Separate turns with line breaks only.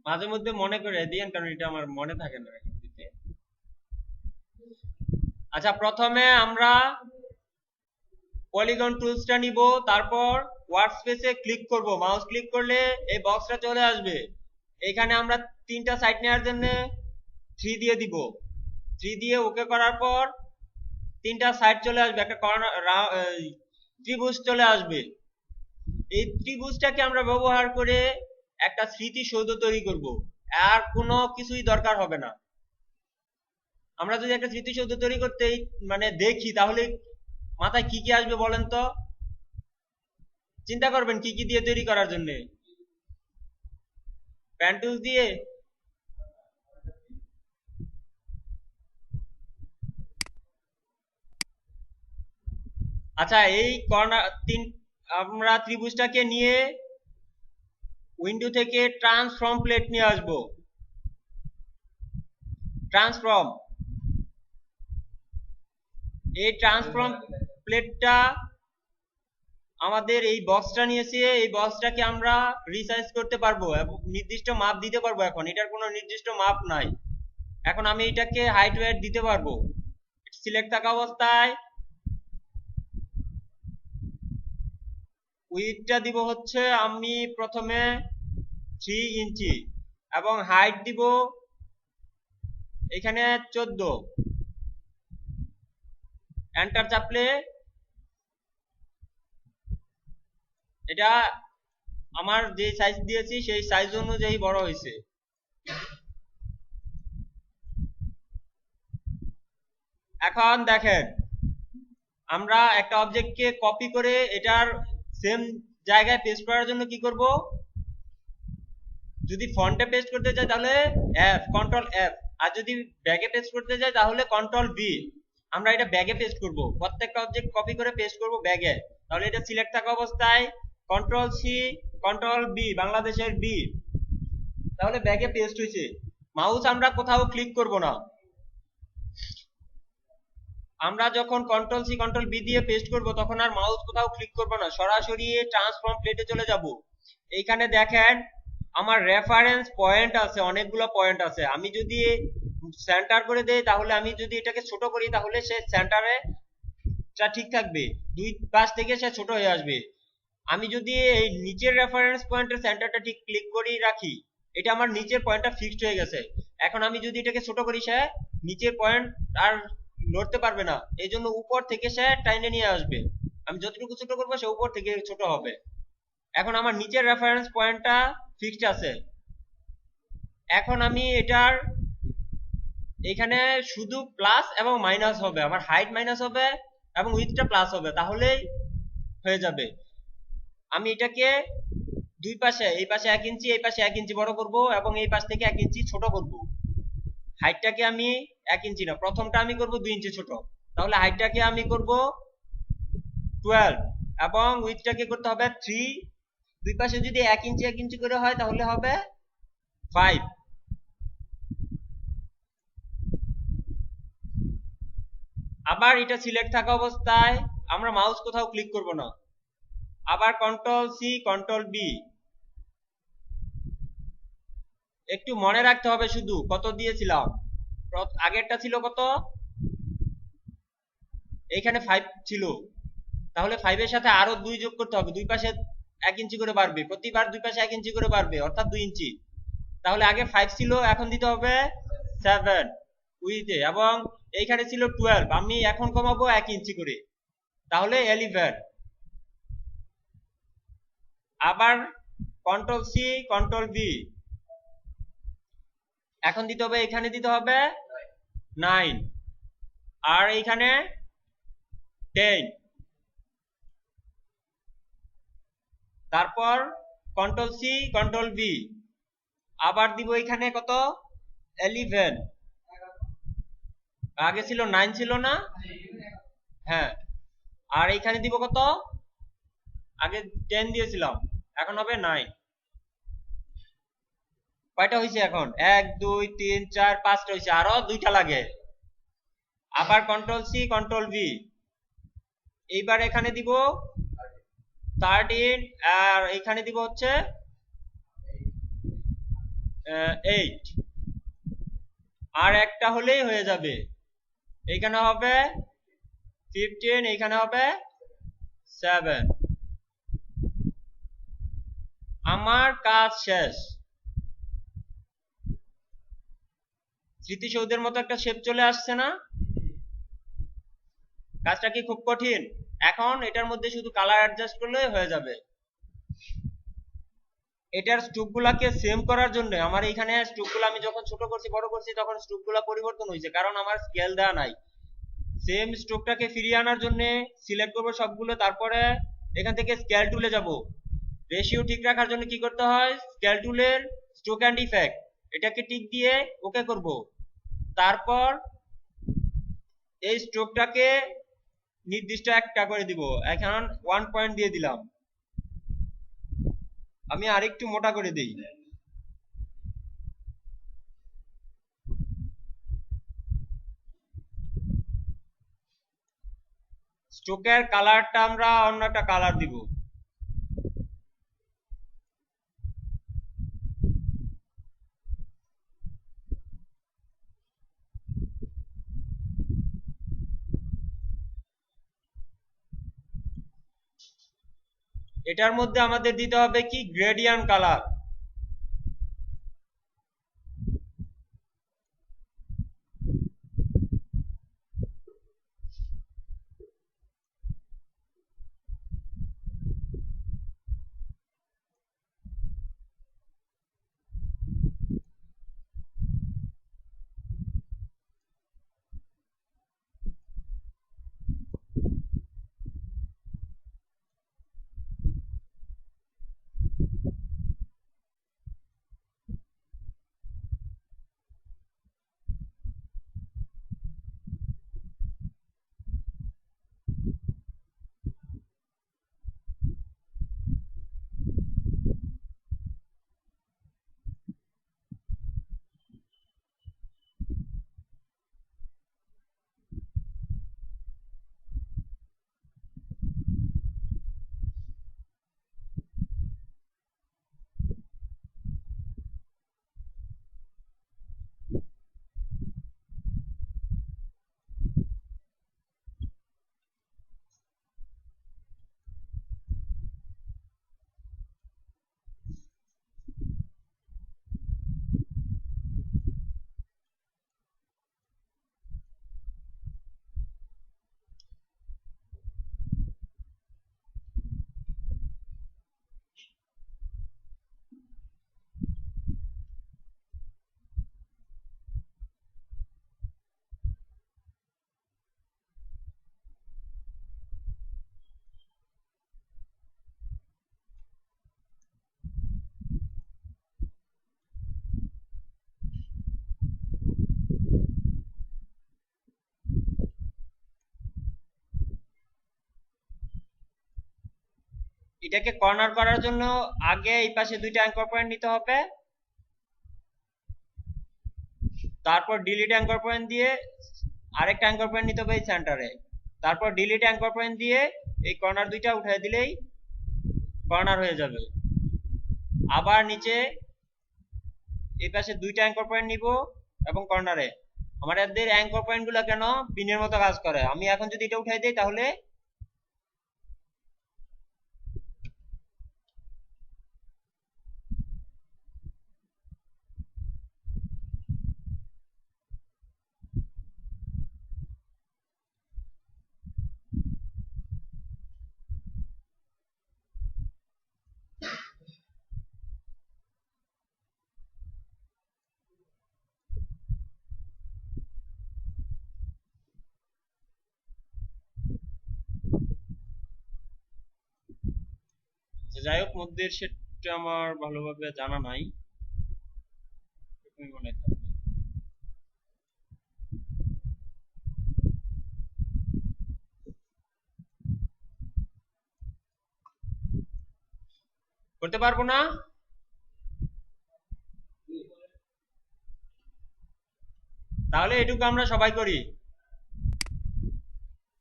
মাঝে মধ্যে মনে করে দিয়েন, কারণ এটা আমার মনে থাকে না দিতে। আচ্ছা, প্রথমে আমরা পলিগন টুলসটা নিব, তারপর ওয়ার্কস্পেসে ক্লিক করব, মাউস ক্লিক করলে এই বক্সটা চলে আসবে। এখানে আমরা তিনটা সাইড নেওয়ার জন্য 3 দিয়ে দিব, 3 দিয়ে ওকে করার পর তিনটা সাইড চলে আসবে, একটা কর্নার ত্রিভুজ চলে আসবে। এই ত্রিভুজটাকে আমরা ব্যবহার করে একটা স্মৃতিসৌধ তৈরি করব, আর কোনো কিছুই দরকার হবে না। আমরা যদি একটা স্মৃতিসৌধ তৈরি করতে মানে দেখি, তাহলে মাথায় কি কি আসবে বলেন তো? চিন্তা করবেন কি কি দিয়ে তৈরি করার জন্য। প্যান্টুস দিয়ে? আচ্ছা, এই কর্নার আমরা ত্রিভুজটাকে নিয়ে উইন্ডো থেকে ট্রান্সফর্ম প্লেট নিয়ে আসবো। ট্রান্সফর্ম, এই ট্রান্সফর্ম প্লেটটা আমাদের এই বক্সটা নিয়েছে, এই বক্সটাকে আমরা রিসাইজ করতে পারবো এবং নির্দিষ্ট মাপ দিতে পারবো। এখন এটার কোনো নির্দিষ্ট মাপ নাই। এখন আমি এটাকে হাইট ওয়েট দিতে পারবো। সিলেক্ট থাকা অবস্থায় উইডথটা দিব হচ্ছে আমি প্রথমে 3 ইঞ্চি, এবং হাইট দিব এখানে 14। এন্টার চাপলে এটা আমার যে সাইজ দিয়েছি সেই সাইজ অনুযায়ী বড় হয়েছে। এখন দেখেন, আমরা একটা অবজেক্টকে কপি করে এটার সেম জায়গায় পেস্ট করার জন্য কি করব? যদি ফন্টে পেস্ট করতে চাই তাহলে কন্ট্রোল এফ, আর যদি ব্যাগে পেস্ট করতে চাই তাহলে কন্ট্রোল ভি। আমরা এটা ব্যাগে পেস্ট করব, প্রত্যেকটা অবজেক্ট কপি করে পেস্ট করব ব্যাগে। তাহলে এটা সিলেক্ট থাকা অবস্থায় কন্ট্রোল সি, কন্ট্রোল বি, বাংলাদেশের বি, তাহলে ব্যাগে পেস্ট হয়েছে। মাউস আমরা কোথাও ক্লিক করব না। আমরা যখন কন্ট্রোল সি কন্ট্রোল বি দিয়ে পেস্ট করব তখন আর মাউস কোথাও ক্লিক করব না, সরাসরি ট্রান্সফর্ম প্লেটে চলে যাব। এইখানে দেখেন আমার রেফারেন্স পয়েন্ট আছে, অনেকগুলো পয়েন্ট আছে। আমি যদি সেন্টার করে দেই, তাহলে আমি যদি এটাকে ছোট করি তাহলে সে সেন্টারে ঠিক থাকবে, দুই পাশ থেকে সে ছোট হয়ে আসবে। আমি যদি এই নিচের রেফারেন্স পয়েন্টের সেন্টারটা ঠিক ক্লিক করি রাখি, এটা আমার নিচের পয়েন্টটা ফিক্সড হয়ে গেছে। এখন আমি যদি এটাকে ছোট করি, সে নিচের পয়েন্ট আর নড়তে পারবে না, এই জন্য উপর থেকে সে টাইনে নিয়ে আসবে। আমি যতটুকু ছোট করবো সে উপর থেকে ছোট হবে। এখন আমার নিচের রেফারেন্স পয়েন্টটা ফিক্সড আছে। এখন আমি এটার এখানে শুধু প্লাস এবং মাইনাস হবে, আমার হাইট মাইনাস হবে এবং উইথটা প্লাস হবে, তাহলেই হয়ে যাবে। আমি এটাকে দুই পাশে, এই পাশে 1 ইঞ্চি, এই পাশে 1 ইঞ্চি বড় করব এবং এই পাশ থেকে 1 ইঞ্চি ছোট করব। হাইটটাকে আমি 1 ইঞ্চি না, প্রথমটা আমি করব 2 ইঞ্চি ছোট। তাহলে হাইটটাকে আমি করব 12 এবং উইথটাকে করতে হবে 3। দুই পাশে যদি 1 ইঞ্চি 1 ইঞ্চি করে হয় তাহলে হবে 5। আবার এটা সিলেক্ট থাকা অবস্থায় আমরা মাউস কোথাও ক্লিক করব না, আবার কন্ট্রোল সি কন্ট্রোল বি। একটু মনে রাখতে হবে শুধু কত দিয়েছিলাম। আগেরটা ছিল কত? এইখানে 5 ছিল, তাহলে 5 এর সাথে আরো 2 যোগ করতে হবে, দুই পাশে 1 ইঞ্চি করে বাড়বে, প্রতিবার দুই পাশে 1 ইঞ্চি করে বাড়বে, অর্থাৎ 2 ইঞ্চি। তাহলে আগে 5 ছিল, এখন দিতে হবে 7 উইথে, এবং এইখানে ছিল 12, আমি এখন কমাবো 1 ইঞ্চি করে, তাহলে 11। আবার কন্ট্রোল সি কন্ট্রোল ভি, এখন দিতে হবে, এখানে দিতে হবে 9, আর এইখানে 10। তারপর কন্ট্রোল সি কন্ট্রোল ভি, আবার দিব এখানে কত? 11। আগে ছিল 9 ছিল না? হ্যাঁ। আর এইখানে দিব কত? আগে 10 দিয়েছিলাম, এখন হবে 9। কয়টা হয়েছে এখন? 1 2 3 4 5টা হয়েছে, আরো দুইটা লাগে। আবার কন্ট্রোল সি কন্ট্রোল ভি, এইবার এখানে দিব 13, আর এখানে দিব হচ্ছে 8, আর একটা হলেই হয়ে যাবে। এইখানে হবে 15, এইখানে হবে 7। আমার কাজ শেষ। স্মৃতিসৌধের মতো একটা শেপ চলে আসছে না? কাজটা কি খুব কঠিন? এখন এটার মধ্যে শুধু কালার অ্যাডজাস্ট করলেই হয়ে যাবে। এটার স্ট্রোকগুলাকে সেম করার জন্য আমার এইখানে স্ট্রোকগুলো আমি যখন ছোট করছি বড় করছি তখন স্ট্রোকগুলো পরিবর্তন হয়েছে, কারণ আমার স্কেল দেওয়া নাই। সেম স্ট্রোকটাকে ফিরিয়ে আনার জন্য সিলেক্ট করব সবগুলো, তারপরে এখান থেকে স্কেল টুলে যাব। রেশিও ঠিক রাখার জন্য কি করতে হয়, স্কেল টুলের স্ট্রোক অ্যান্ড ইফেক্ট এটাকে টিক দিয়ে ওকে করব। তারপর এই স্ট্রোকটাকে নির্দিষ্ট একটা করে দিব। এখন 1 পয়েন্ট দিয়ে দিলাম। আমি আরেকটু মোটা করে দিই। স্ট্রোকের কালারটা আমরা অন্য একটা কালার দিব। এটার মধ্যে আমাদের দিতে হবে কি, গ্রেডিয়ান্ট কালার। এটাকে কর্নার করার জন্য আগে এই পাশে দুইটা অ্যাঙ্কর পয়েন্ট নিতে হবে, তারপর ডিলিট অ্যাঙ্কর পয়েন্ট দিয়ে আরেকটা অ্যাঙ্কর পয়েন্ট নিতে হবে এই সেন্টারে, তারপর ডিলিট অ্যাঙ্কর পয়েন্ট দিয়ে এই কর্নার দুইটা উঠাই দিলেই কর্নার হয়ে যাবে। আবার নিচে এই পাশে দুইটা অ্যাঙ্কর পয়েন্ট নিব এবং কর্নারে। আমাদের অ্যাঙ্কর পয়েন্ট গুলো কেন পিনের মতো কাজ করে, আমি এখন যদি এটা উঠাই দিই তাহলে যাই হোক, মধ্যের সেটটা আমার ভালোভাবে জানা নাই, মনে থাকবে। করতে পারবো না, তাহলে এটুকু আমরা সবাই করি।